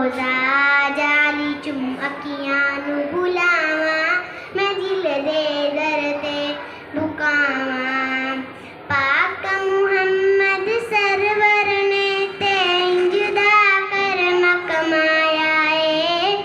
रोज़ा जाली चुम अखियां नू बुलावा, मैं दिल दे दर ते बुकावा। पाक मुहम्मद सरवर ने ते इंजदा कर मकमाया है।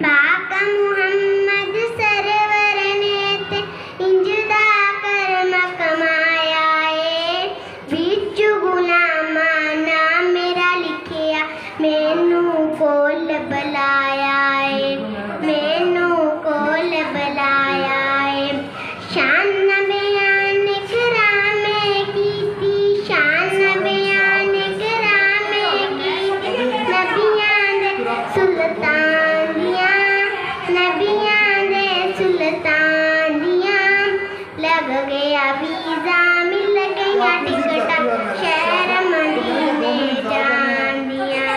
पाक मुहम्मद सरवर ने ते इंजदा कर मकमाया है। बिच गुलामा ना मेरा लिखिया मैनू कोल बुलाया है, मैनू कोल बुलाया है। शान बयान करामे कीती, शान बयान करामे कीती, नबियां दे सुल्तान दियां, नबियां दे सुल्तान दियां। लग गया वीज़ा मिल गया टिकटा, शहर मदीने जान दिया।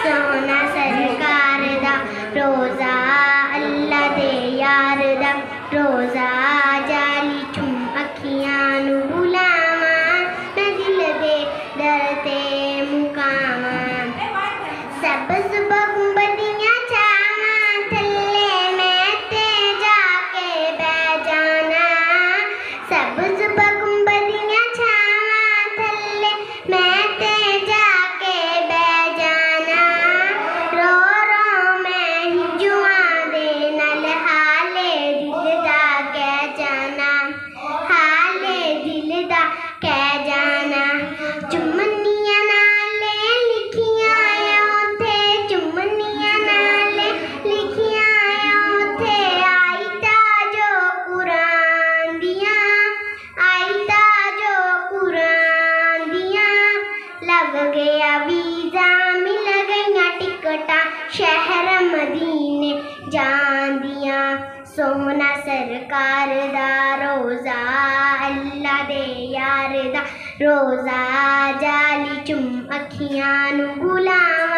सोना सरकार दा रोज़ा अल्लाह दे यार दा रोज़ा जाली चुम अखियां नू बुलावा, मैं दिल दे दर ते मुकावा। सबज़ बगुंबदियां छावां थल्ले मैं ते जाके बै जाना। सबज़ बगुंबदियां छावां थल्ले मैं ते जाके बै जाना। रो रो मैं हिजुआं दे नाल हाले दिल दा कह जाना, हाले दिल दा कह जाना। चुमनियां नाले लिखियां ओथे, चुमनियां नाले लिखियां ओथे। आयता जो कुरान दियां, आयता जो कुरान दियां। लग गया वीज़ा मिल गईयां टिकटा, शहर मदीने जान दियां। सोना सरकार दा रोज़ा अल्लाह दे यार दा रोज़ा जाली चुम अखियां नू बुलावा।